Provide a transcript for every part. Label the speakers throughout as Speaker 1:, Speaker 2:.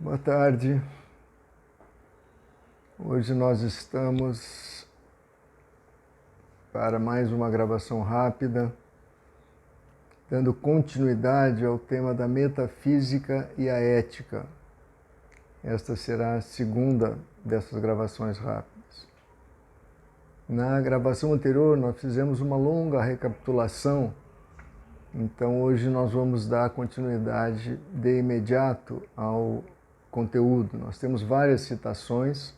Speaker 1: Boa tarde. Hoje nós estamos para mais uma gravação rápida, dando continuidade ao tema da metafísica e a ética. Esta será a segunda dessas gravações rápidas. Na gravação anterior nós fizemos uma longa recapitulação, então hoje nós vamos dar continuidade de imediato ao conteúdo. Nós temos várias citações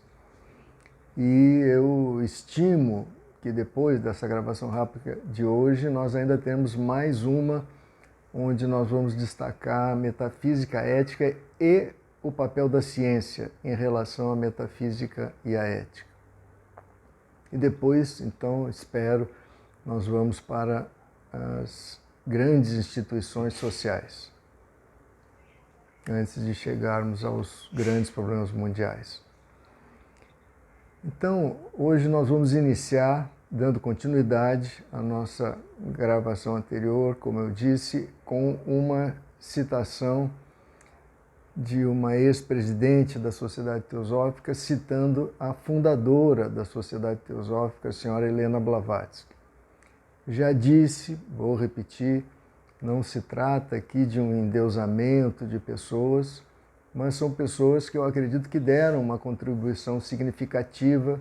Speaker 1: e eu estimo que depois dessa gravação rápida de hoje nós ainda temos mais uma onde nós vamos destacar a metafísica, a ética e o papel da ciência em relação à metafísica e à ética. E depois, então, espero, nós vamos para as grandes instituições sociais, antes de chegarmos aos grandes problemas mundiais. Então, hoje nós vamos iniciar, dando continuidade à nossa gravação anterior, como eu disse, com uma citação de uma ex-presidente da Sociedade Teosófica, citando a fundadora da Sociedade Teosófica, a senhora Helena Blavatsky. Já disse, vou repetir, não se trata aqui de um endeusamento de pessoas, mas são pessoas que eu acredito que deram uma contribuição significativa,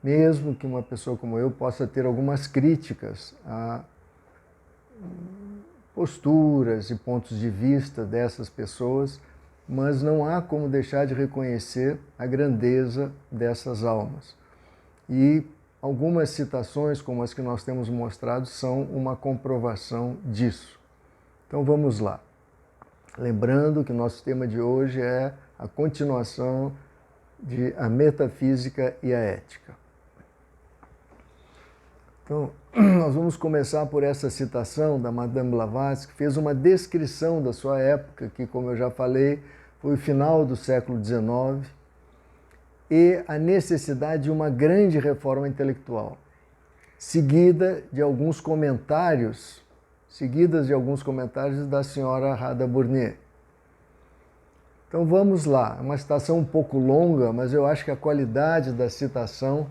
Speaker 1: mesmo que uma pessoa como eu possa ter algumas críticas a posturas e pontos de vista dessas pessoas, mas não há como deixar de reconhecer a grandeza dessas almas. E algumas citações, como as que nós temos mostrado, são uma comprovação disso. Então vamos lá. Lembrando que o nosso tema de hoje é a continuação de a metafísica e a ética. Então, nós vamos começar por essa citação da Madame Blavatsky, que fez uma descrição da sua época, que, como eu já falei, foi o final do século XIX, e a necessidade de uma grande reforma intelectual, seguidas de alguns comentários da senhora Radha Burnier. Então vamos lá, é uma citação um pouco longa, mas eu acho que a qualidade da citação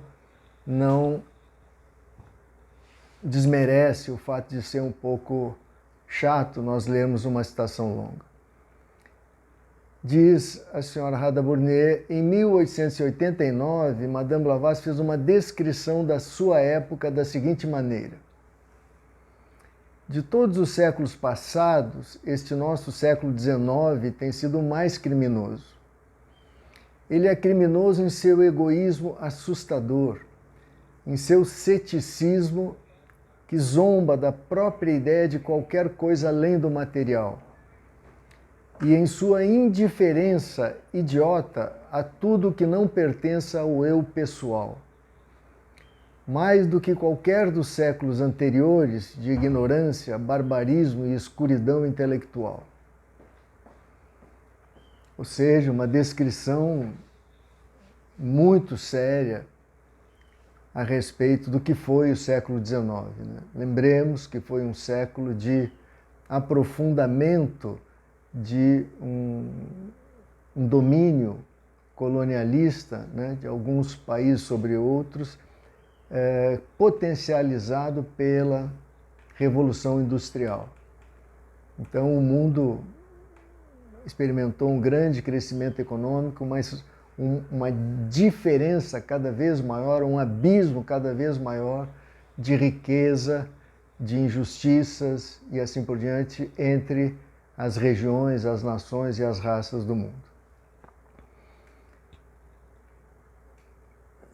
Speaker 1: não desmerece o fato de ser um pouco chato nós lermos uma citação longa. Diz a senhora Radha Burnier, em 1889, Madame Blavatsky fez uma descrição da sua época da seguinte maneira: de todos os séculos passados, este nosso século XIX tem sido o mais criminoso. Ele é criminoso em seu egoísmo assustador, em seu ceticismo que zomba da própria ideia de qualquer coisa além do material, e em sua indiferença idiota a tudo que não pertença ao eu pessoal. Mais do que qualquer dos séculos anteriores de ignorância, barbarismo e escuridão intelectual. Ou seja, uma descrição muito séria a respeito do que foi o século XIX. Né? Lembremos que foi um século de aprofundamento de um domínio colonialista, né, de alguns países sobre outros, potencializado pela Revolução Industrial. Então o mundo experimentou um grande crescimento econômico, mas uma diferença cada vez maior, um abismo cada vez maior de riqueza, de injustiças e assim por diante entre as regiões, as nações e as raças do mundo.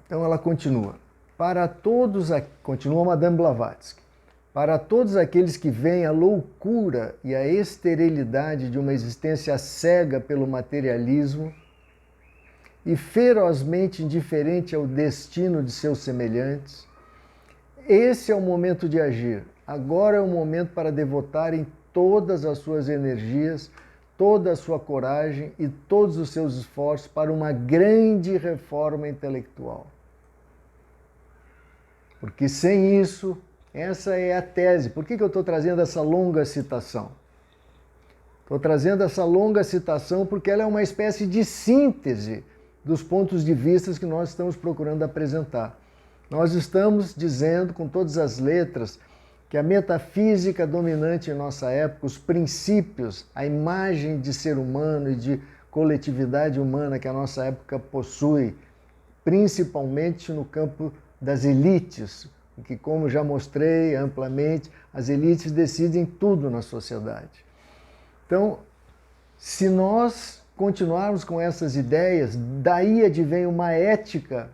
Speaker 1: Então ela continua. Continua Madame Blavatsky. Para todos aqueles que veem a loucura e a esterilidade de uma existência cega pelo materialismo e ferozmente indiferente ao destino de seus semelhantes, esse é o momento de agir. Agora é o momento para devotarem todas as suas energias, toda a sua coragem e todos os seus esforços para uma grande reforma intelectual. Porque sem isso, essa é a tese. Por que eu estou trazendo essa longa citação? Estou trazendo essa longa citação porque ela é uma espécie de síntese dos pontos de vista que nós estamos procurando apresentar. Nós estamos dizendo com todas as letras que a metafísica dominante em nossa época, os princípios, a imagem de ser humano e de coletividade humana que a nossa época possui, principalmente no campo das elites, que, como já mostrei amplamente, as elites decidem tudo na sociedade. Então, se nós continuarmos com essas ideias, daí advém uma ética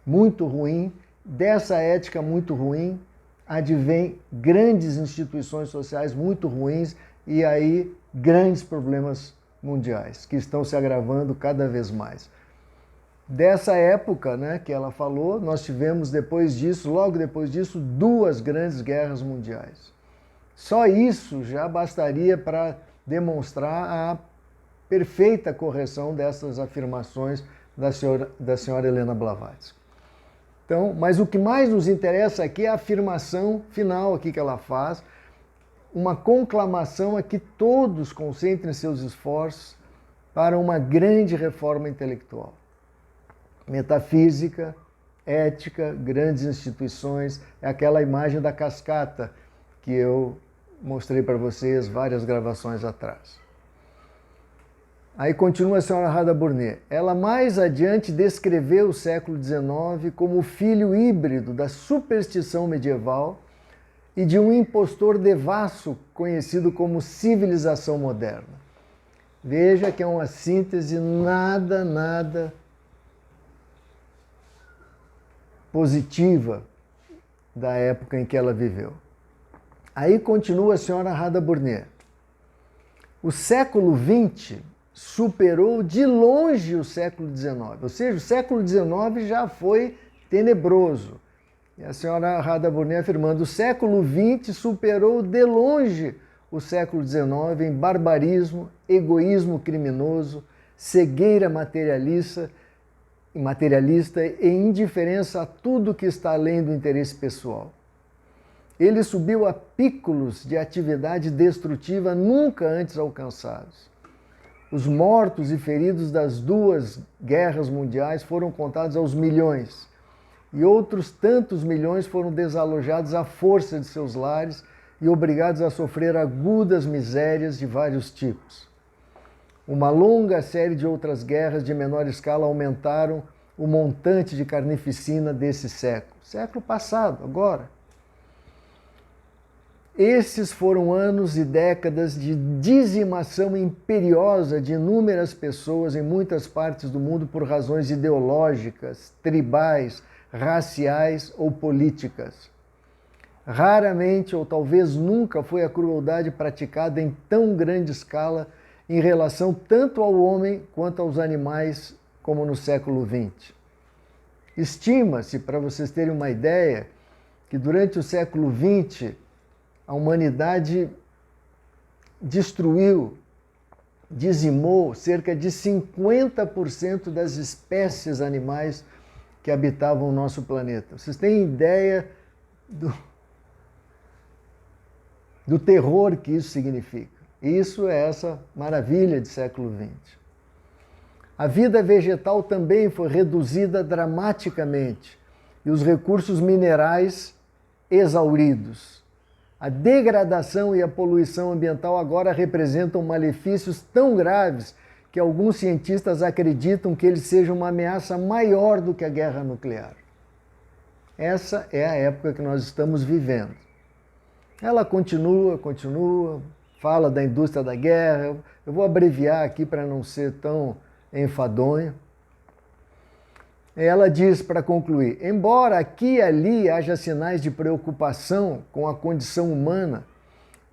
Speaker 1: muito ruim, dessa ética muito ruim, advém grandes instituições sociais muito ruins e aí grandes problemas mundiais, que estão se agravando cada vez mais. Dessa época, né, que ela falou, nós tivemos depois disso, logo depois disso, 2 grandes guerras mundiais. Só isso já bastaria para demonstrar a perfeita correção dessas afirmações da senhora Helena Blavatsky. Então, mas o que mais nos interessa aqui é a afirmação final aqui que ela faz, uma conclamação a que todos concentrem seus esforços para uma grande reforma intelectual. Metafísica, ética, grandes instituições, é aquela imagem da cascata que eu mostrei para vocês várias gravações atrás. Aí continua a senhora Radha Burnet. Ela mais adiante descreveu o século XIX como o filho híbrido da superstição medieval e de um impostor devasso conhecido como civilização moderna. Veja que é uma síntese nada positiva da época em que ela viveu. Aí continua a senhora Radha Burnet. O século XX superou de longe o século XIX, ou seja, o século XIX já foi tenebroso. E a senhora Radha Burnet afirmando, o século XX superou de longe o século XIX em barbarismo, egoísmo criminoso, cegueira materialista e indiferença a tudo que está além do interesse pessoal. Ele subiu a pículos de atividade destrutiva nunca antes alcançados. Os mortos e feridos das 2 guerras mundiais foram contados aos milhões, e outros tantos milhões foram desalojados à força de seus lares e obrigados a sofrer agudas misérias de vários tipos. Uma longa série de outras guerras de menor escala aumentaram o montante de carnificina desse século passado, agora. Esses foram anos e décadas de dizimação imperiosa de inúmeras pessoas em muitas partes do mundo por razões ideológicas, tribais, raciais ou políticas. Raramente ou talvez nunca foi a crueldade praticada em tão grande escala em relação tanto ao homem quanto aos animais como no século XX. Estima-se, para vocês terem uma ideia, que durante o século XX a humanidade destruiu, dizimou cerca de 50% das espécies animais que habitavam o nosso planeta. Vocês têm ideia do terror que isso significa? Isso é essa maravilha de século XX. A vida vegetal também foi reduzida dramaticamente e os recursos minerais exauridos. A degradação e a poluição ambiental agora representam malefícios tão graves que alguns cientistas acreditam que eles sejam uma ameaça maior do que a guerra nuclear. Essa é a época que nós estamos vivendo. Ela continua, fala da indústria da guerra. Eu vou abreviar aqui para não ser tão enfadonho. Ela diz, para concluir, embora aqui e ali haja sinais de preocupação com a condição humana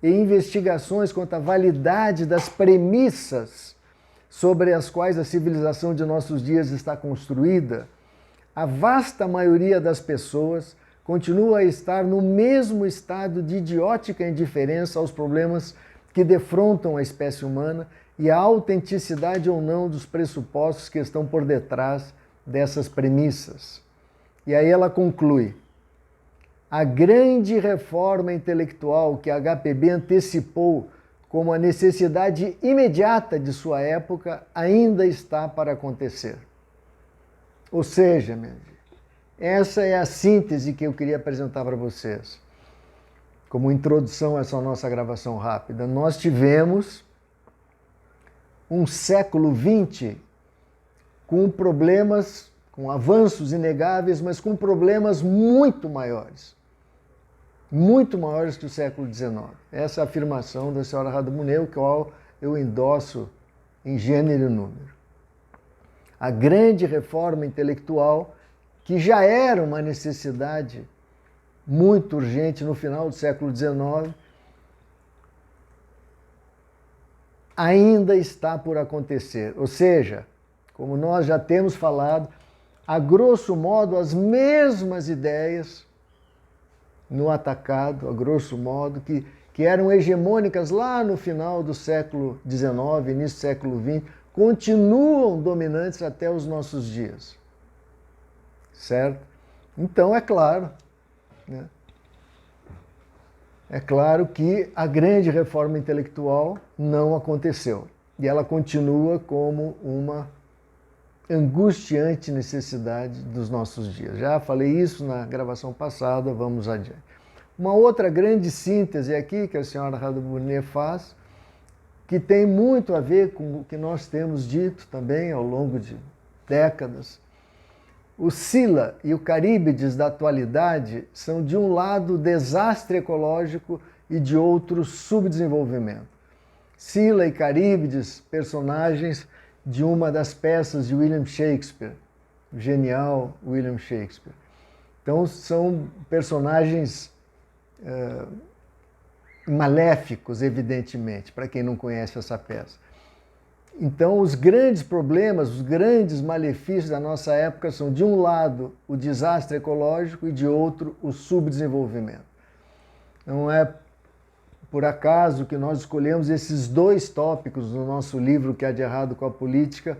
Speaker 1: e investigações quanto à validade das premissas sobre as quais a civilização de nossos dias está construída, a vasta maioria das pessoas continua a estar no mesmo estado de idiótica indiferença aos problemas que defrontam a espécie humana e a autenticidade ou não dos pressupostos que estão por detrás dessas premissas. E aí ela conclui, a grande reforma intelectual que a HPB antecipou como a necessidade imediata de sua época ainda está para acontecer. Ou seja, minha gente, essa é a síntese que eu queria apresentar para vocês. Como introdução a essa nossa gravação rápida, nós tivemos um século XX com problemas, com avanços inegáveis, mas com problemas muito maiores que o século XIX. Essa é a afirmação da senhora Radumunev, que eu endosso em gênero e número. A grande reforma intelectual, que já era uma necessidade muito urgente no final do século XIX, ainda está por acontecer. Ou seja, como nós já temos falado, a grosso modo as mesmas ideias no atacado, a grosso modo, que eram hegemônicas lá no final do século XIX, início do século XX, continuam dominantes até os nossos dias. Certo? Então, é claro, né? É claro que a grande reforma intelectual não aconteceu. E ela continua como uma angustiante necessidade dos nossos dias. Já falei isso na gravação passada, vamos adiante. Uma outra grande síntese aqui que a senhora Radumunev faz, que tem muito a ver com o que nós temos dito também ao longo de décadas. O Sila e o Caríbides da atualidade são, de um lado, desastre ecológico e, de outro, subdesenvolvimento. Sila e Caríbides, personagens de uma das peças de William Shakespeare, o genial William Shakespeare. Então, são personagens maléficos, evidentemente, para quem não conhece essa peça. Então, os grandes problemas, os grandes malefícios da nossa época são, de um lado, o desastre ecológico e, de outro, o subdesenvolvimento. Não é por acaso que nós escolhemos esses dois tópicos no nosso livro Que Há de Errado com a Política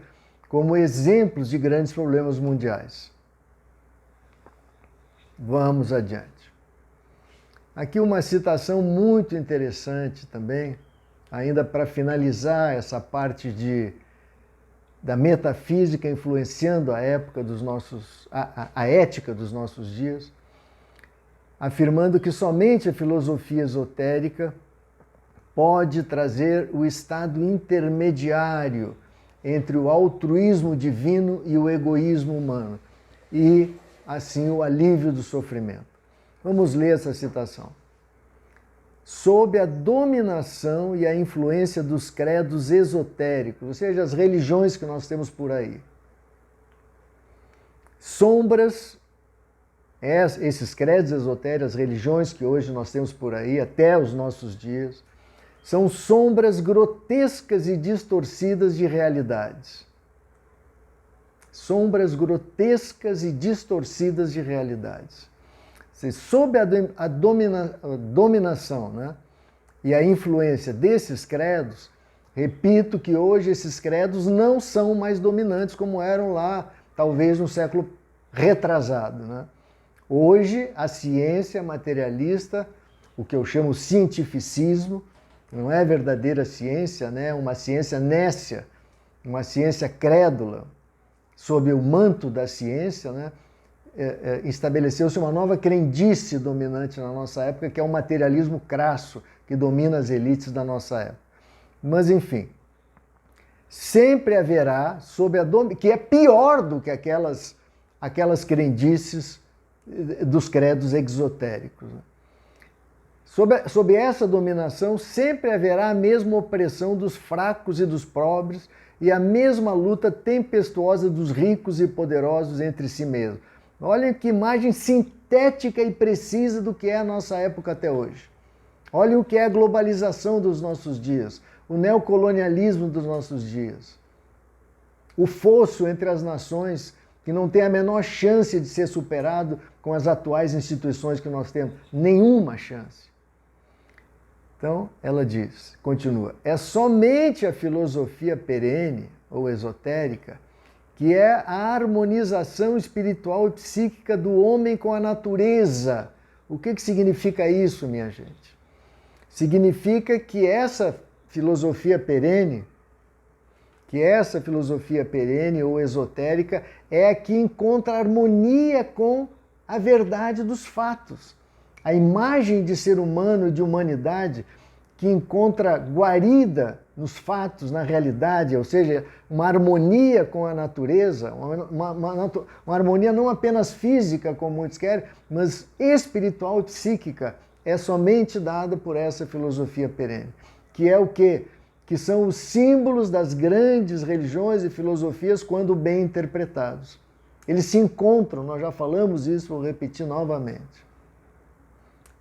Speaker 1: como exemplos de grandes problemas mundiais. Vamos adiante. Aqui uma citação muito interessante também, ainda para finalizar essa parte da metafísica influenciando a época dos nossos, a ética dos nossos dias, afirmando que somente a filosofia esotérica pode trazer o estado intermediário entre o altruísmo divino e o egoísmo humano, e, assim, o alívio do sofrimento. Vamos ler essa citação. Sob a dominação e a influência dos credos esotéricos, ou seja, as religiões que nós temos por aí. Sombras, esses credos esotéricos, as religiões que hoje nós temos por aí, até os nossos dias, são sombras grotescas e distorcidas de realidades. Sombras grotescas e distorcidas de realidades. Sob a dominação, né, e a influência desses credos, repito que hoje esses credos não são mais dominantes como eram lá, talvez no século retrasado, né? Hoje a ciência materialista, o que eu chamo cientificismo, não é verdadeira ciência, né? Uma ciência nécia, uma ciência crédula, sob o manto da ciência, né? Estabeleceu-se uma nova crendice dominante na nossa época, que é o materialismo crasso, que domina as elites da nossa época. Mas, enfim, sempre haverá, que é pior do que aquelas crendices dos credos exotéricos. Sob essa dominação, sempre haverá a mesma opressão dos fracos e dos pobres e a mesma luta tempestuosa dos ricos e poderosos entre si mesmos. Olhem que imagem sintética e precisa do que é a nossa época até hoje. Olhem o que é a globalização dos nossos dias, o neocolonialismo dos nossos dias. O fosso entre as nações que não tem a menor chance de ser superado com as atuais instituições que nós temos. Nenhuma chance. Então, ela diz, continua, é somente a filosofia perene ou esotérica que é a harmonização espiritual e psíquica do homem com a natureza. O que significa isso, minha gente? Significa que essa filosofia perene, que essa filosofia perene ou esotérica é a que encontra harmonia com a verdade dos fatos. A imagem de ser humano e de humanidade que encontra guarida nos fatos, na realidade, ou seja, uma harmonia com a natureza, uma harmonia não apenas física, como muitos querem, mas espiritual e psíquica, é somente dada por essa filosofia perene, que é o quê? Que são os símbolos das grandes religiões e filosofias quando bem interpretados. Eles se encontram, nós já falamos isso, vou repetir novamente.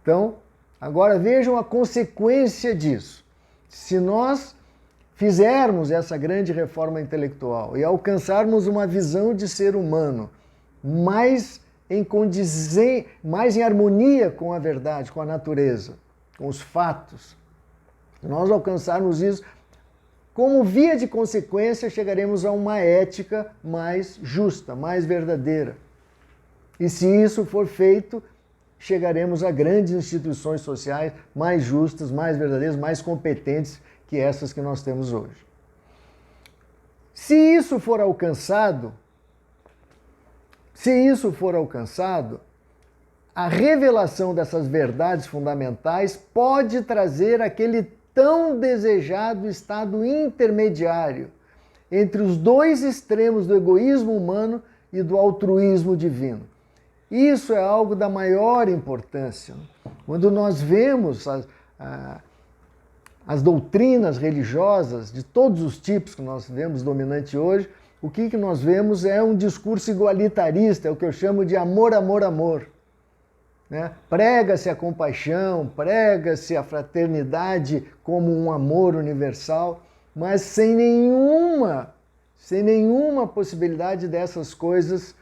Speaker 1: Então, agora vejam a consequência disso. Se nós fizermos essa grande reforma intelectual e alcançarmos uma visão de ser humano mais em harmonia com a verdade, com a natureza, com os fatos, nós alcançarmos isso, como via de consequência, chegaremos a uma ética mais justa, mais verdadeira. E se isso for feito, chegaremos a grandes instituições sociais mais justas, mais verdadeiras, mais competentes que essas que nós temos hoje. Se isso for alcançado, a revelação dessas verdades fundamentais pode trazer aquele tão desejado estado intermediário entre os dois extremos do egoísmo humano e do altruísmo divino. Isso é algo da maior importância. Quando nós vemos as doutrinas religiosas de todos os tipos que nós vemos dominante hoje, o que nós vemos é um discurso igualitarista, é o que eu chamo de amor, amor, amor. Né? Prega-se a compaixão, prega-se a fraternidade como um amor universal, mas sem nenhuma possibilidade dessas coisas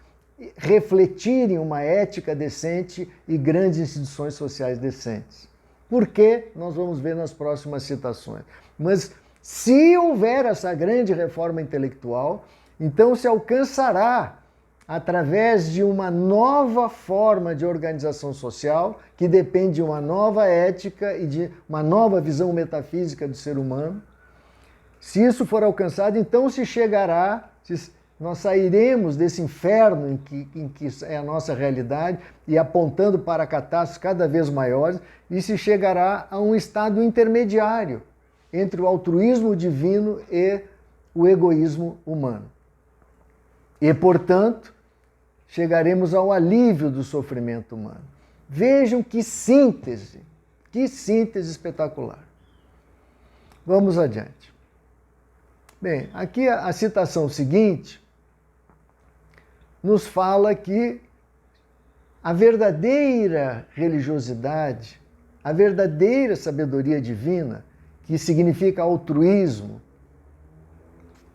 Speaker 1: refletirem uma ética decente e grandes instituições sociais decentes. Por quê? Nós vamos ver nas próximas citações. Mas se houver essa grande reforma intelectual, então se alcançará, através de uma nova forma de organização social, que depende de uma nova ética e de uma nova visão metafísica do ser humano. Se isso for alcançado, então se chegará, nós sairemos desse inferno em que é a nossa realidade e apontando para catástrofes cada vez maiores, e se chegará a um estado intermediário entre o altruísmo divino e o egoísmo humano. E, portanto, chegaremos ao alívio do sofrimento humano. Vejam que síntese espetacular. Vamos adiante. Bem, aqui a citação seguinte nos fala que a verdadeira religiosidade, a verdadeira sabedoria divina, que significa altruísmo,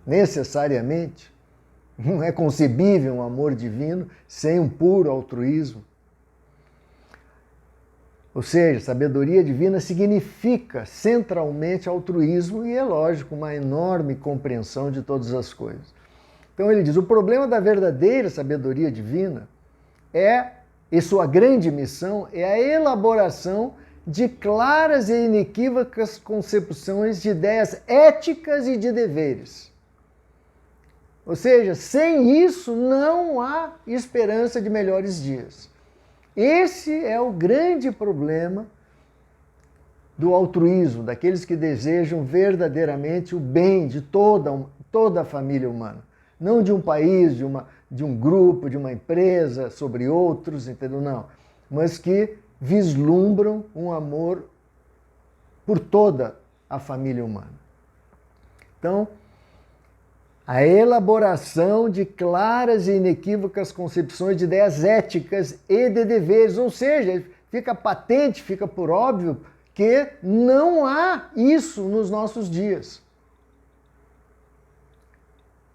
Speaker 1: necessariamente, não é concebível um amor divino sem um puro altruísmo. Ou seja, sabedoria divina significa centralmente altruísmo e, é lógico, uma enorme compreensão de todas as coisas. Então ele diz, o problema da verdadeira sabedoria divina e sua grande missão é a elaboração de claras e inequívocas concepções de ideias éticas e de deveres. Ou seja, sem isso não há esperança de melhores dias. Esse é o grande problema do altruísmo, daqueles que desejam verdadeiramente o bem de toda a família humana. Não de um país, de um grupo, de uma empresa sobre outros, entendeu? Não. Mas que vislumbram um amor por toda a família humana. Então, a elaboração de claras e inequívocas concepções de ideias éticas e de deveres, ou seja, fica patente, fica por óbvio que não há isso nos nossos dias.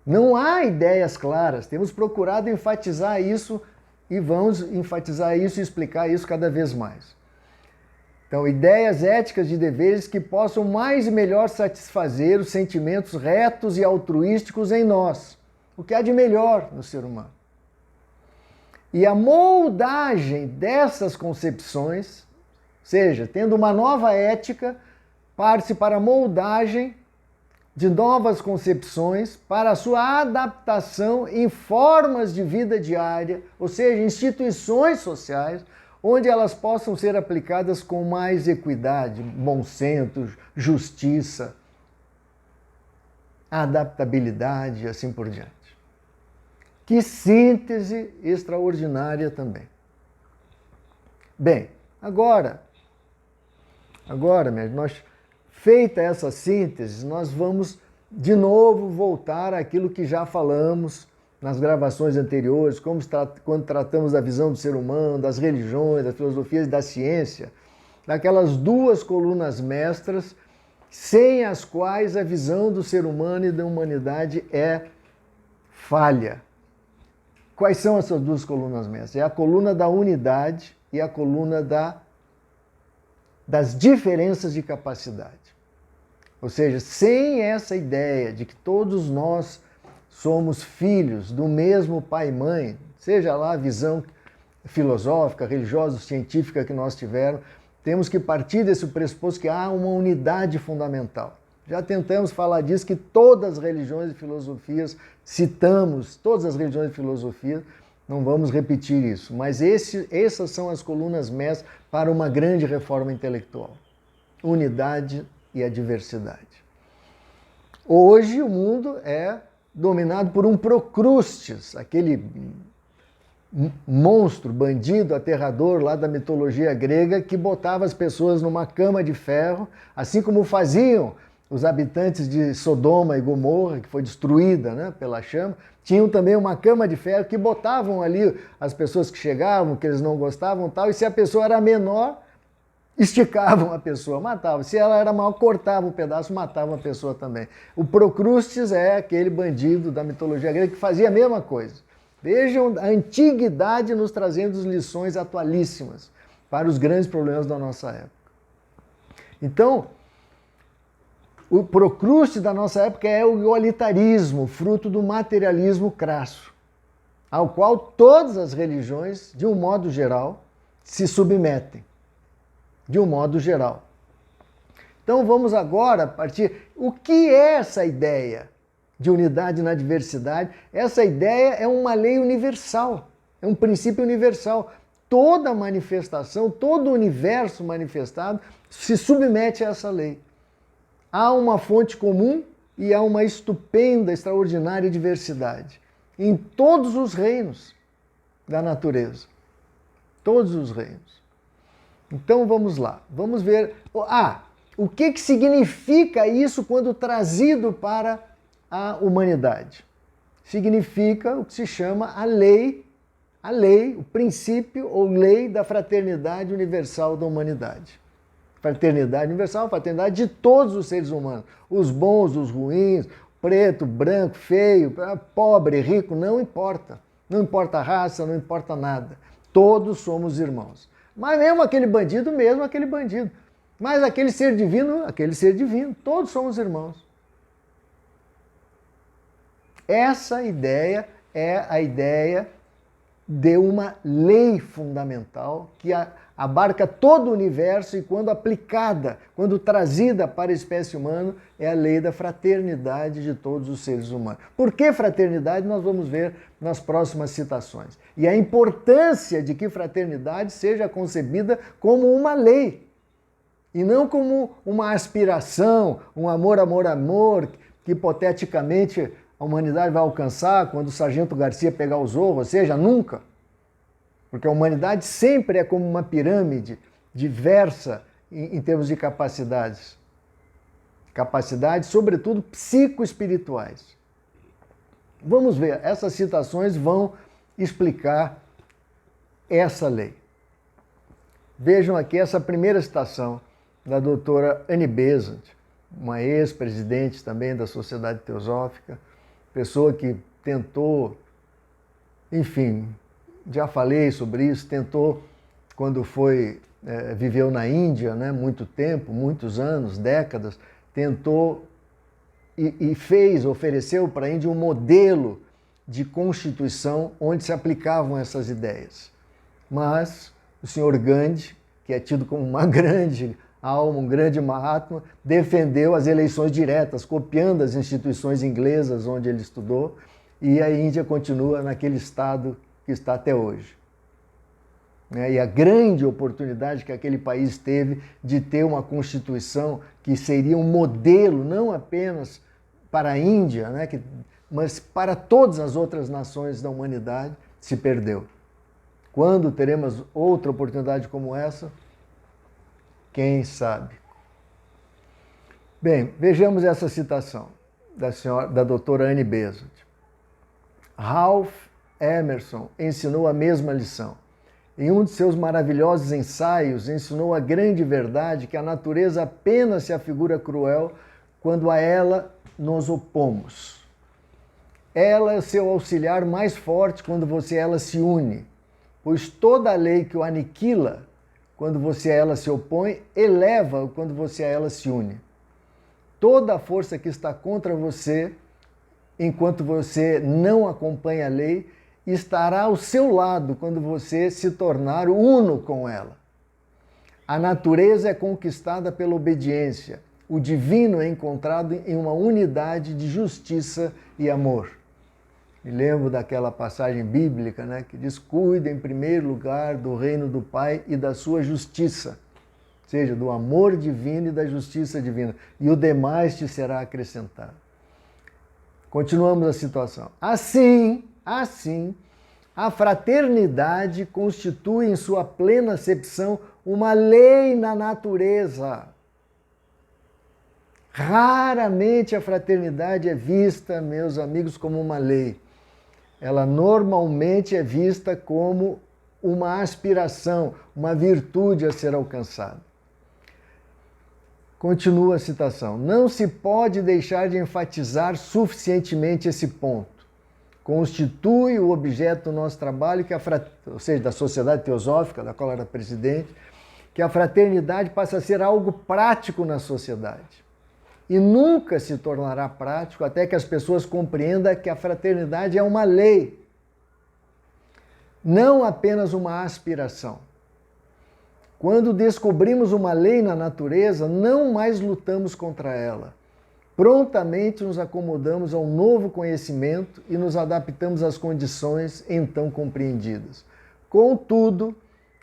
Speaker 1: Não há ideias claras, temos procurado enfatizar isso e vamos enfatizar isso e explicar isso cada vez mais. Então, ideias éticas de deveres que possam mais e melhor satisfazer os sentimentos retos e altruísticos em nós, o que há de melhor no ser humano. E a moldagem dessas concepções, seja, tendo uma nova ética parte para a moldagem de novas concepções para a sua adaptação em formas de vida diária, ou seja, instituições sociais, onde elas possam ser aplicadas com mais equidade, bom senso, justiça, adaptabilidade e assim por diante. Que síntese extraordinária também. Bem, agora, nós, feita essa síntese, nós vamos de novo voltar àquilo que já falamos nas gravações anteriores, quando tratamos da visão do ser humano, das religiões, das filosofias e da ciência, daquelas duas colunas mestras, sem as quais a visão do ser humano e da humanidade é falha. Quais são essas duas colunas mestras? É a coluna da unidade e a coluna das diferenças de capacidade. Ou seja, sem essa ideia de que todos nós somos filhos do mesmo pai e mãe, seja lá a visão filosófica, religiosa, científica que nós tivermos, temos que partir desse pressuposto que há uma unidade fundamental. Já tentamos falar disso, que todas as religiões e filosofias, citamos todas as religiões e filosofias, não vamos repetir isso, mas essas são as colunas mestras para uma grande reforma intelectual. Unidade e a diversidade. Hoje o mundo é dominado por um Procrustes, aquele monstro, bandido, aterrador lá da mitologia grega que botava as pessoas numa cama de ferro, assim como faziam os habitantes de Sodoma e Gomorra, que foi destruída, né, pela chama, tinham também uma cama de ferro que botavam ali as pessoas que chegavam, que eles não gostavam tal, e se a pessoa era menor, esticavam a pessoa, matavam. Se ela era maior, cortavam um pedaço, matavam a pessoa também. O Procrustes é aquele bandido da mitologia grega que fazia a mesma coisa. Vejam a antiguidade nos trazendo lições atualíssimas para os grandes problemas da nossa época. Então, o Procrustes da nossa época é o igualitarismo, fruto do materialismo crasso, ao qual todas as religiões, de um modo geral, se submetem. De um modo geral. Então vamos agora partir. O que é essa ideia de unidade na diversidade? Essa ideia é uma lei universal, é um princípio universal. Toda manifestação, todo o universo manifestado se submete a essa lei. Há uma fonte comum e há uma estupenda, extraordinária diversidade em todos os reinos da natureza. Todos os reinos. Então vamos lá, vamos ver. O que significa isso quando trazido para a humanidade? Significa o que se chama a lei, o princípio ou lei da fraternidade universal da humanidade. Fraternidade universal, fraternidade de todos os seres humanos. Os bons, os ruins, preto, branco, feio, pobre, rico, não importa. Não importa a raça, não importa nada. Todos somos irmãos. Mas mesmo aquele bandido, Mas aquele ser divino. Todos somos irmãos. Essa ideia é a ideia de uma lei fundamental que abarca todo o universo e quando aplicada, quando trazida para a espécie humana, é a lei da fraternidade de todos os seres humanos. Por que fraternidade? Nós vamos ver nas próximas citações. E a importância de que fraternidade seja concebida como uma lei e não como uma aspiração, um amor, amor, amor, que hipoteticamente a humanidade vai alcançar quando o Sargento Garcia pegar o Zorro, ou seja, nunca. Porque a humanidade sempre é como uma pirâmide diversa em termos de capacidades. Capacidades, sobretudo, psicoespirituais. Vamos ver, essas citações vão explicar essa lei. Vejam aqui essa primeira citação da doutora Annie Besant, uma ex-presidente também da Sociedade Teosófica, pessoa que tentou, enfim, já falei sobre isso, tentou, quando viveu na Índia, né, muito tempo, muitos anos, décadas, tentou e ofereceu para a Índia um modelo de constituição onde se aplicavam essas ideias. Mas o senhor Gandhi, que é tido como uma grande alma, um grande Mahatma, defendeu as eleições diretas, copiando as instituições inglesas onde ele estudou, e a Índia continua naquele estado que está até hoje. E a grande oportunidade que aquele país teve de ter uma Constituição que seria um modelo, não apenas para a Índia, mas para todas as outras nações da humanidade, se perdeu. Quando teremos outra oportunidade como essa? Quem sabe? Bem, vejamos essa citação da doutora Annie Besant. Ralph Emerson ensinou a mesma lição. Em um de seus maravilhosos ensaios, ensinou a grande verdade que a natureza apenas se afigura cruel quando a ela nos opomos. Ela é o seu auxiliar mais forte quando você a ela se une, pois toda a lei que o aniquila quando você a ela se opõe, eleva-o quando você a ela se une. Toda a força que está contra você, enquanto você não acompanha a lei, estará ao seu lado quando você se tornar uno com ela. A natureza é conquistada pela obediência. O divino é encontrado em uma unidade de justiça e amor. Me lembro daquela passagem bíblica, que diz: cuide em primeiro lugar do reino do Pai e da sua justiça, ou seja, do amor divino e da justiça divina, e o demais te será acrescentado. Continuamos a situação. Assim, a fraternidade constitui em sua plena acepção uma lei na natureza. Raramente a fraternidade é vista, meus amigos, como uma lei. Ela normalmente é vista como uma aspiração, uma virtude a ser alcançada. Continua a citação. Não se pode deixar de enfatizar suficientemente esse ponto. Constitui o objeto do nosso trabalho, ou seja, da Sociedade Teosófica, da qual era presidente, que a fraternidade passa a ser algo prático na sociedade. E nunca se tornará prático até que as pessoas compreendam que a fraternidade é uma lei, não apenas uma aspiração. Quando descobrimos uma lei na natureza, não mais lutamos contra ela. Prontamente nos acomodamos ao novo conhecimento e nos adaptamos às condições então compreendidas. Contudo,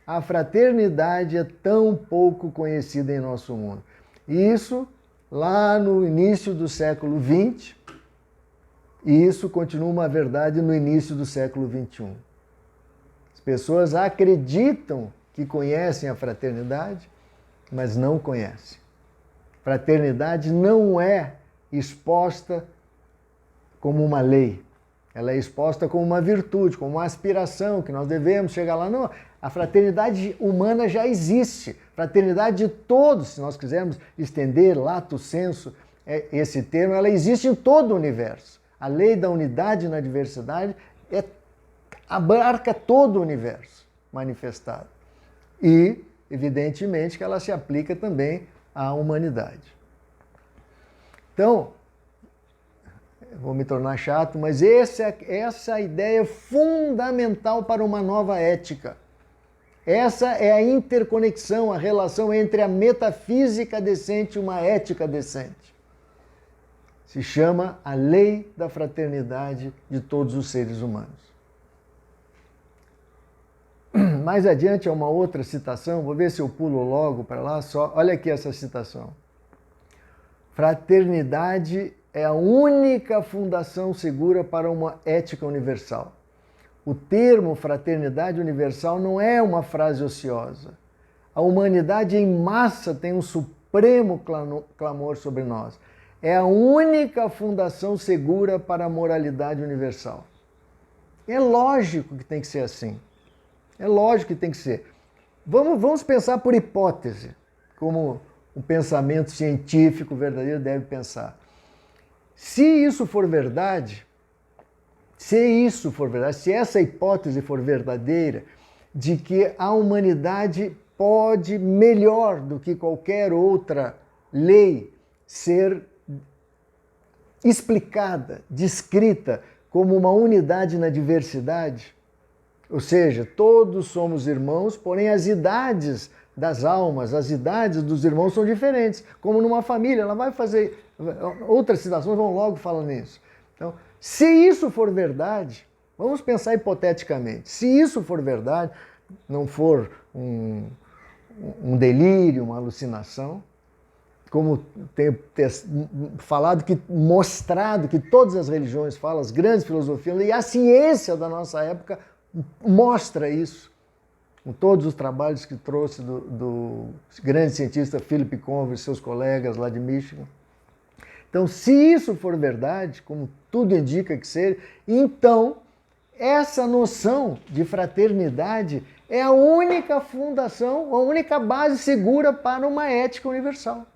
Speaker 1: a fraternidade é tão pouco conhecida em nosso mundo. E isso lá no início do século XX, e isso continua uma verdade no início do século XXI. As pessoas acreditam que conhecem a fraternidade, mas não conhecem. Fraternidade não é exposta como uma lei. Ela é exposta como uma virtude, como uma aspiração, que nós devemos chegar lá. Não, a fraternidade humana já existe. Fraternidade de todos, se nós quisermos estender lato sensu esse termo, ela existe em todo o universo. A lei da unidade na diversidade abarca todo o universo manifestado. E, evidentemente, que ela se aplica também à humanidade. Então, vou me tornar chato, mas essa ideia é fundamental para uma nova ética. Essa é a interconexão, a relação entre a metafísica decente e uma ética decente. Se chama a lei da fraternidade de todos os seres humanos. Mais adiante é uma outra citação, vou ver se eu pulo logo para lá, só. Olha aqui essa citação. Fraternidade é a única fundação segura para uma ética universal. O termo fraternidade universal não é uma frase ociosa. A humanidade em massa tem um supremo clamor sobre nós. É a única fundação segura para a moralidade universal. É lógico que tem que ser assim. É lógico que tem que ser. Vamos pensar por hipótese, como um pensamento científico verdadeiro deve pensar. Se isso for verdade, se essa hipótese for verdadeira, de que a humanidade pode, melhor do que qualquer outra lei, ser explicada, descrita como uma unidade na diversidade, ou seja, todos somos irmãos, porém as idades das almas, as idades dos irmãos são diferentes. Como numa família, ela vai fazer... Outras citações vão logo falar nisso. Então, se isso for verdade, vamos pensar hipoteticamente, se isso for verdade, não for um delírio, uma alucinação, como tenho falado, mostrado que todas as religiões falam, as grandes filosofias, e a ciência da nossa época mostra isso, com todos os trabalhos que trouxe do grande cientista Philip Conver e seus colegas lá de Michigan. Então, se isso for verdade, como tudo indica que seja, então essa noção de fraternidade é a única fundação, a única base segura para uma ética universal.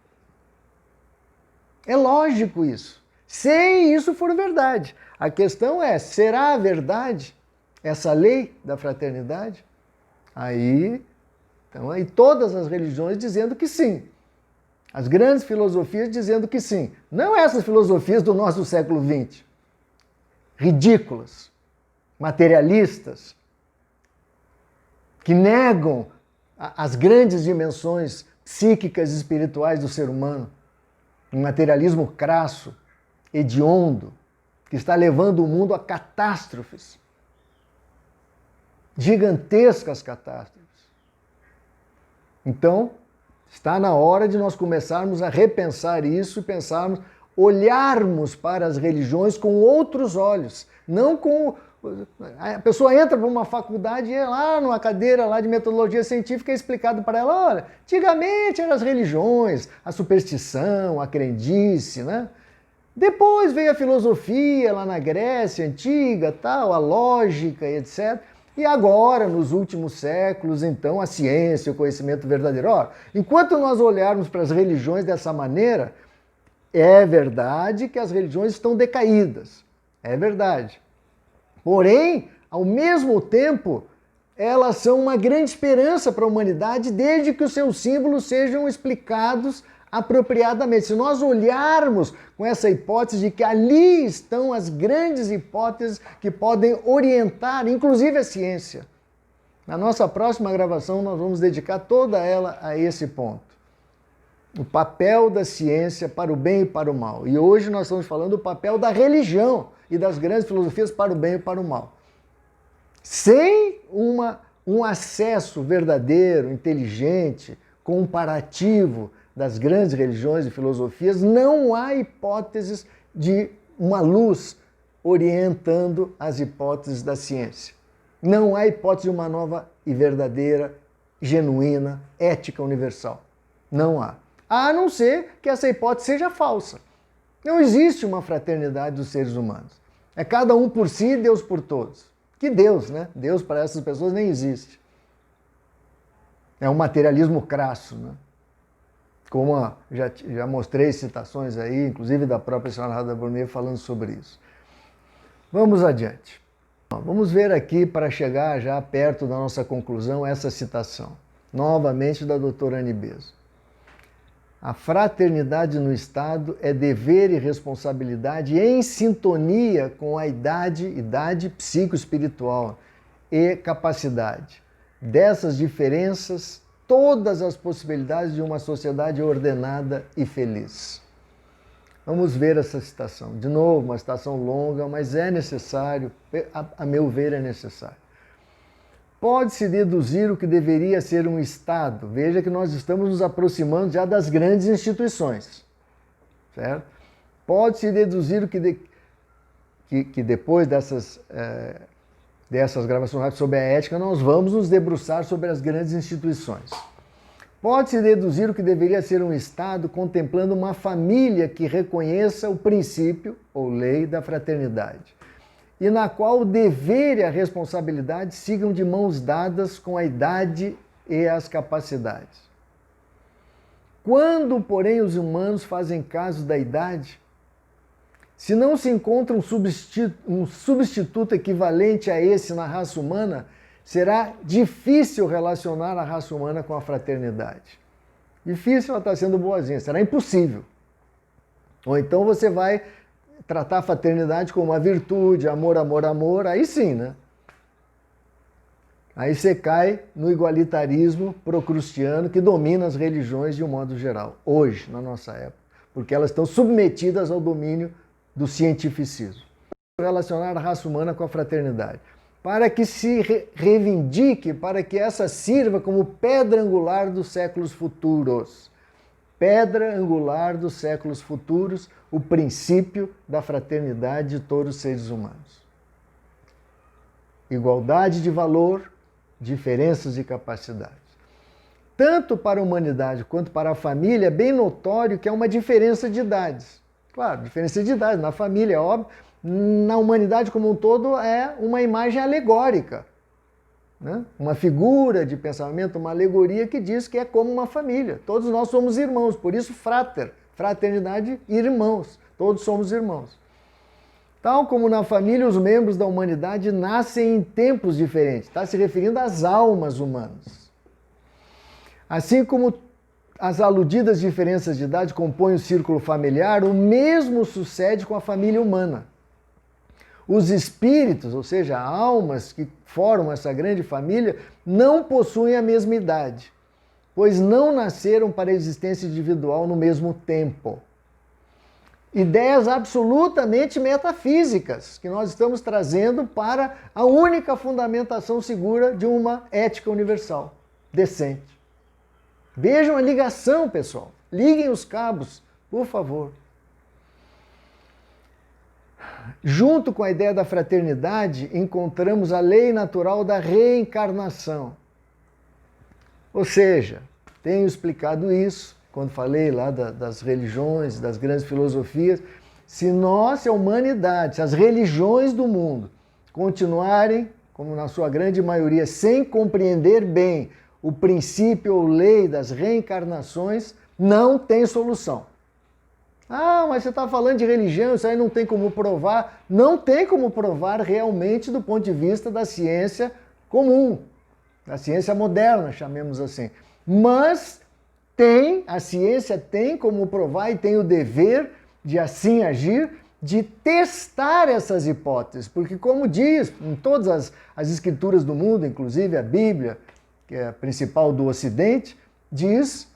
Speaker 1: É lógico isso. Se isso for verdade. A questão é, será a verdade essa lei da fraternidade? Então aí todas as religiões dizendo que sim. As grandes filosofias dizendo que sim. Não essas filosofias do nosso século XX. Ridículas, materialistas, que negam as grandes dimensões psíquicas e espirituais do ser humano. Um materialismo crasso, hediondo, que está levando o mundo a catástrofes. Gigantescas catástrofes. Então, está na hora de nós começarmos a repensar isso e pensarmos, olharmos para as religiões com outros olhos, não com... A pessoa entra para uma faculdade e é lá numa cadeira lá de metodologia científica é explicado para ela, olha, antigamente eram as religiões, a superstição, a crendice, né? Depois veio a filosofia lá na Grécia antiga, tal, a lógica, etc. E agora, nos últimos séculos, então, a ciência, o conhecimento verdadeiro. Ora, enquanto nós olharmos para as religiões dessa maneira, é verdade que as religiões estão decaídas. É verdade. Porém, ao mesmo tempo, elas são uma grande esperança para a humanidade, desde que os seus símbolos sejam explicados apropriadamente. Se nós olharmos com essa hipótese de que ali estão as grandes hipóteses que podem orientar, inclusive a ciência. Na nossa próxima gravação, nós vamos dedicar toda ela a esse ponto. O papel da ciência para o bem e para o mal. E hoje nós estamos falando do papel da religião e das grandes filosofias para o bem e para o mal. Sem um acesso verdadeiro, inteligente, comparativo das grandes religiões e filosofias, não há hipóteses de uma luz orientando as hipóteses da ciência. Não há hipótese de uma nova e verdadeira, genuína, ética universal. Não há. A não ser que essa hipótese seja falsa. Não existe uma fraternidade dos seres humanos. É cada um por si e Deus por todos. Que Deus, né? Deus para essas pessoas nem existe. É um materialismo crasso, né? Como já mostrei citações aí, inclusive da própria senhora Radha Brunet falando sobre isso. Vamos adiante. Vamos ver aqui, para chegar já perto da nossa conclusão, essa citação, novamente da doutora Annie Besant. A fraternidade no Estado é dever e responsabilidade em sintonia com a idade psicoespiritual e capacidade. Dessas diferenças, todas as possibilidades de uma sociedade ordenada e feliz. Vamos ver essa citação. De novo, uma citação longa, mas é necessário, a meu ver, é necessário. Pode-se deduzir o que deveria ser um Estado. Veja que nós estamos nos aproximando já das grandes instituições. Certo? Pode-se deduzir o que depois dessas gravações sobre a ética, nós vamos nos debruçar sobre as grandes instituições. Pode-se deduzir o que deveria ser um Estado contemplando uma família que reconheça o princípio ou lei da fraternidade, e na qual o dever e a responsabilidade sigam de mãos dadas com a idade e as capacidades. Quando, porém, os humanos fazem caso da idade, se não se encontra um substituto equivalente a esse na raça humana, será difícil relacionar a raça humana com a fraternidade. Difícil, ela está sendo boazinha, será impossível. Ou então você vai tratar a fraternidade como uma virtude, amor, amor, amor, aí sim, né? Aí você cai no igualitarismo procrustiano que domina as religiões de um modo geral, hoje, na nossa época, porque elas estão submetidas ao domínio do cientificismo. Relacionar a raça humana com a fraternidade, para que se reivindique, para que essa sirva como pedra angular dos séculos futuros. Pedra angular dos séculos futuros, o princípio da fraternidade de todos os seres humanos. Igualdade de valor, diferenças de capacidade. Tanto para a humanidade quanto para a família, é bem notório que há uma diferença de idades. Claro, diferença de idade, na família, é óbvio. Na humanidade como um todo, é uma imagem alegórica. Né? Uma figura de pensamento, uma alegoria que diz que é como uma família. Todos nós somos irmãos, por isso frater, fraternidade, irmãos. Todos somos irmãos. Tal como na família, os membros da humanidade nascem em tempos diferentes. Está se referindo às almas humanas. Assim como as aludidas diferenças de idade compõem o círculo familiar, o mesmo sucede com a família humana. Os espíritos, ou seja, almas que formam essa grande família, não possuem a mesma idade, pois não nasceram para a existência individual no mesmo tempo. Ideias absolutamente metafísicas que nós estamos trazendo para a única fundamentação segura de uma ética universal, decente. Vejam a ligação, pessoal. Liguem os cabos, por favor. Junto com a ideia da fraternidade, encontramos a lei natural da reencarnação. Ou seja, tenho explicado isso quando falei lá das religiões, das grandes filosofias. Se nós, se a humanidade, se as religiões do mundo continuarem, como na sua grande maioria, sem compreender bem o princípio ou lei das reencarnações, não tem solução. Ah, mas você está falando de religião, isso aí não tem como provar. Não tem como provar realmente do ponto de vista da ciência comum, da ciência moderna, chamemos assim. Mas a ciência tem como provar e tem o dever de assim agir, de testar essas hipóteses. Porque como diz em todas as escrituras do mundo, inclusive a Bíblia, que é a principal do Ocidente, diz: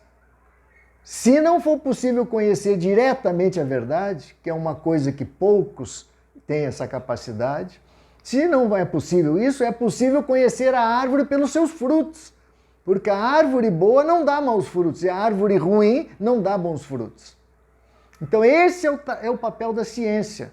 Speaker 1: se não for possível conhecer diretamente a verdade, que é uma coisa que poucos têm essa capacidade, se não é possível isso, é possível conhecer a árvore pelos seus frutos. Porque a árvore boa não dá maus frutos e a árvore ruim não dá bons frutos. Então esse é o papel da ciência.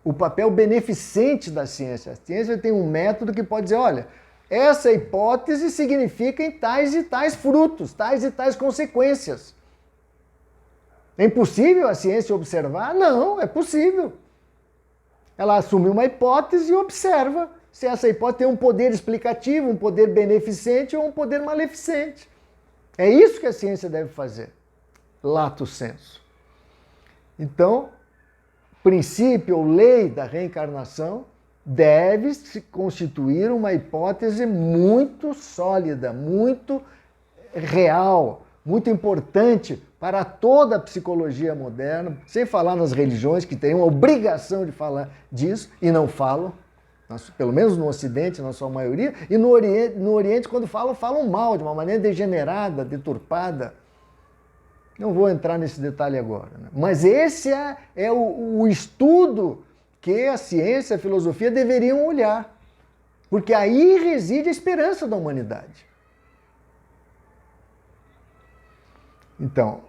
Speaker 1: O papel beneficente da ciência. A ciência tem um método que pode dizer, olha, essa hipótese significa em tais e tais frutos, tais e tais consequências. É impossível a ciência observar? Não, é possível. Ela assume uma hipótese e observa se essa hipótese tem um poder explicativo, um poder beneficente ou um poder maleficente. É isso que a ciência deve fazer, lato sensu. Então, princípio ou lei da reencarnação deve se constituir uma hipótese muito sólida, muito real, muito importante para toda a psicologia moderna, sem falar nas religiões, que têm uma obrigação de falar disso e não falam, pelo menos no Ocidente, na sua maioria, e no Oriente quando falam mal, de uma maneira degenerada, deturpada. Não vou entrar nesse detalhe agora, né? Mas esse é o estudo que a ciência e a filosofia deveriam olhar, porque aí reside a esperança da humanidade. Então,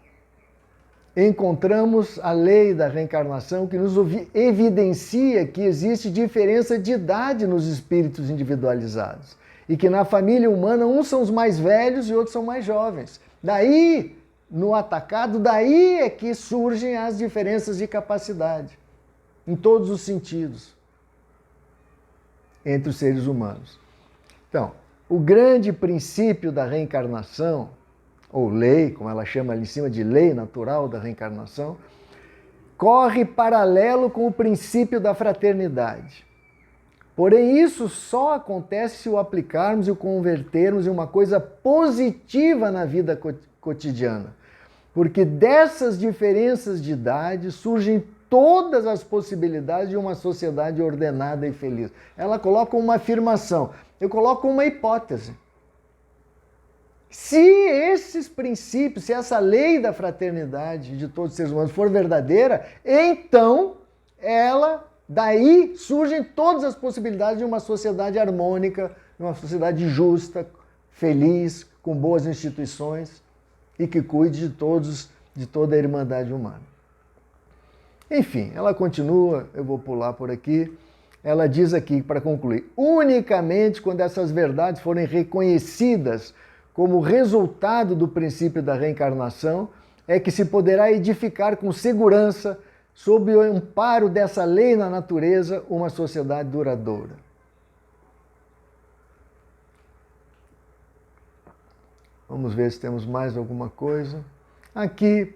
Speaker 1: encontramos a lei da reencarnação que nos evidencia que existe diferença de idade nos espíritos individualizados e que na família humana uns são os mais velhos e outros são mais jovens. Daí, no atacado, daí é que surgem as diferenças de capacidade, em todos os sentidos, entre os seres humanos. Então, o grande princípio da reencarnação, ou lei, como ela chama ali em cima de lei natural da reencarnação, corre paralelo com o princípio da fraternidade. Porém, isso só acontece se o aplicarmos e o convertermos em uma coisa positiva na vida cotidiana. Porque dessas diferenças de idade surgem todas as possibilidades de uma sociedade ordenada e feliz. Ela coloca uma afirmação. Eu coloco uma hipótese. Se esses princípios, se essa lei da fraternidade de todos os seres humanos for verdadeira, então daí surgem todas as possibilidades de uma sociedade harmônica, de uma sociedade justa, feliz, com boas instituições e que cuide de toda a irmandade humana. Enfim, ela continua, eu vou pular por aqui. Ela diz aqui, para concluir, unicamente quando essas verdades forem reconhecidas como resultado do princípio da reencarnação, é que se poderá edificar com segurança, sob o amparo dessa lei na natureza, uma sociedade duradoura. Vamos ver se temos mais alguma coisa. Aqui,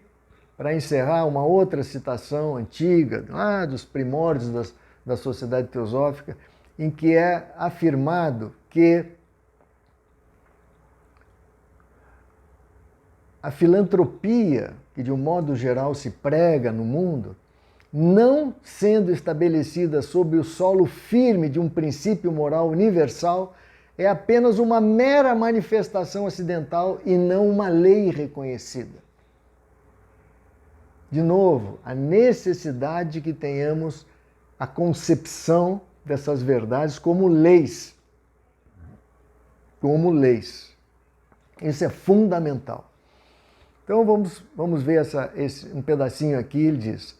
Speaker 1: para encerrar, uma outra citação antiga, lá dos primórdios da Sociedade Teosófica, em que é afirmado que a filantropia, que de um modo geral se prega no mundo, não sendo estabelecida sob o solo firme de um princípio moral universal, é apenas uma mera manifestação acidental e não uma lei reconhecida. De novo, a necessidade que tenhamos a concepção dessas verdades como leis. Como leis. Isso é fundamental. Então vamos ver um pedacinho aqui, ele diz: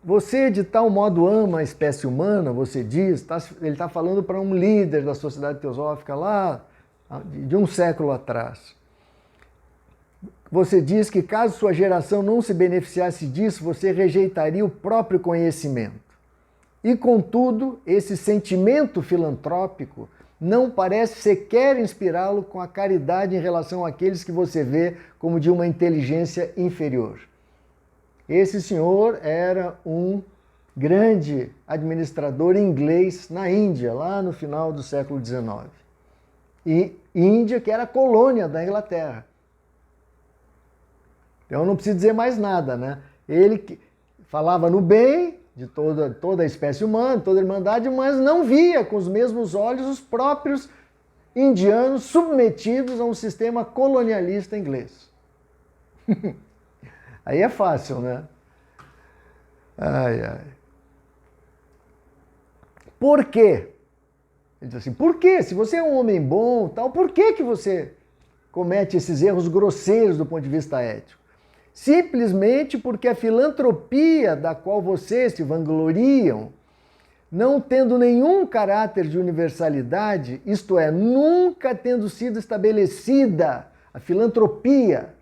Speaker 1: você de tal modo ama a espécie humana, você diz, ele está falando para um líder da Sociedade Teosófica lá de um século atrás. Você diz que caso sua geração não se beneficiasse disso, você rejeitaria o próprio conhecimento. E contudo, esse sentimento filantrópico não parece sequer inspirá-lo com a caridade em relação àqueles que você vê como de uma inteligência inferior. Esse senhor era um grande administrador inglês na Índia, lá no final do século XIX. E Índia, que era colônia da Inglaterra. Então não preciso dizer mais nada, né? Ele falava no bem de toda a espécie humana, toda a irmandade, mas não via com os mesmos olhos os próprios indianos submetidos a um sistema colonialista inglês. Aí é fácil, né? Ai, ai. Por quê? Ele diz assim, por quê? Se você é um homem bom, tal, por que você comete esses erros grosseiros do ponto de vista ético? Simplesmente porque a filantropia da qual vocês se vangloriam, não tendo nenhum caráter de universalidade, isto é, nunca tendo sido estabelecida, a filantropia,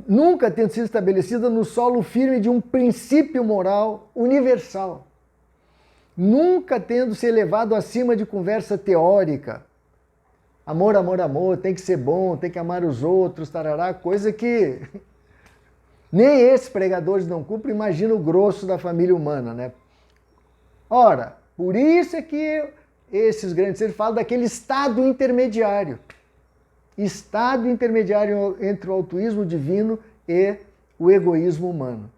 Speaker 1: nunca tendo sido estabelecida no solo firme de um princípio moral universal, nunca tendo se elevado acima de conversa teórica. Amor, amor, amor, tem que ser bom, tem que amar os outros, tarará, coisa que nem esses pregadores não cumprem, imagina o grosso da família humana, né? Ora, por isso é que esses grandes seres falam daquele estado intermediário. Estado intermediário entre o altruísmo divino e o egoísmo humano.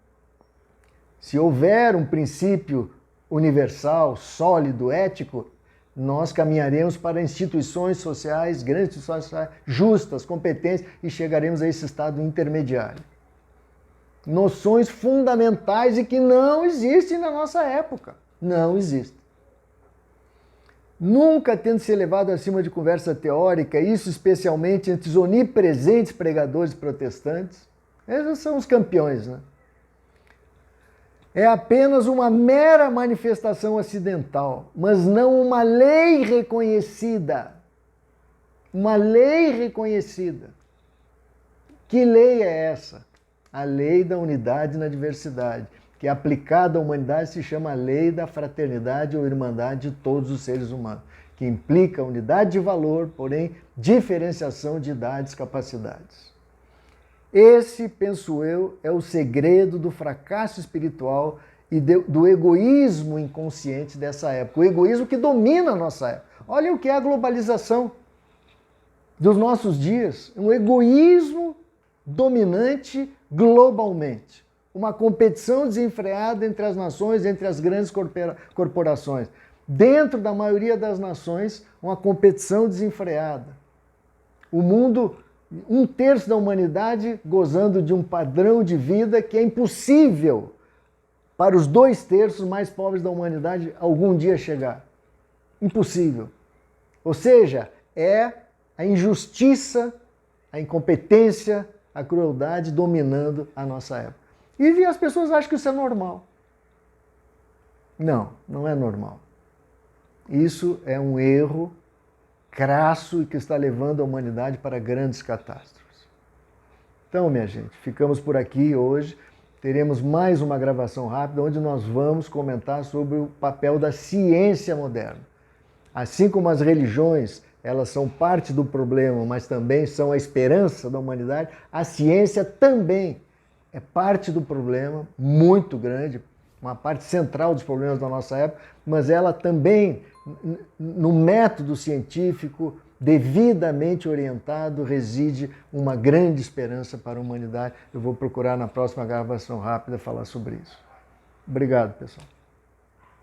Speaker 1: Se houver um princípio universal, sólido, ético, nós caminharemos para instituições sociais, grandes instituições sociais, justas, competentes, e chegaremos a esse estado intermediário. Noções fundamentais e que não existem na nossa época. Não existem. Nunca tendo se elevado acima de conversa teórica, isso especialmente entre os onipresentes pregadores protestantes. Esses são os campeões, né? É apenas uma mera manifestação acidental, mas não uma lei reconhecida. Uma lei reconhecida. Que lei é essa? A lei da unidade na diversidade, que aplicada à humanidade se chama a lei da fraternidade ou irmandade de todos os seres humanos, que implica unidade de valor, porém diferenciação de idades e capacidades. Esse, penso eu, é o segredo do fracasso espiritual e do egoísmo inconsciente dessa época. O egoísmo que domina a nossa época. Olha o que é a globalização dos nossos dias. Um egoísmo dominante globalmente. Uma competição desenfreada entre as nações, entre as grandes corporações. dentro da maioria das nações, uma competição desenfreada. O mundo, 1/3 da humanidade gozando de um padrão de vida que é impossível para os 2/3 mais pobres da humanidade algum dia chegar. Impossível. Ou seja, é a injustiça, a incompetência, a crueldade dominando a nossa época. E as pessoas acham que isso é normal. Não, não é normal. Isso é um erro crasso e que está levando a humanidade para grandes catástrofes. Então, minha gente, ficamos por aqui hoje. Teremos mais uma gravação rápida onde nós vamos comentar sobre o papel da ciência moderna. Assim como as religiões, elas são parte do problema, mas também são a esperança da humanidade, a ciência também é parte do problema, muito grande, uma parte central dos problemas da nossa época, mas ela também, no método científico, devidamente orientado, reside uma grande esperança para a humanidade. Eu vou procurar na próxima gravação rápida falar sobre isso. Obrigado, pessoal.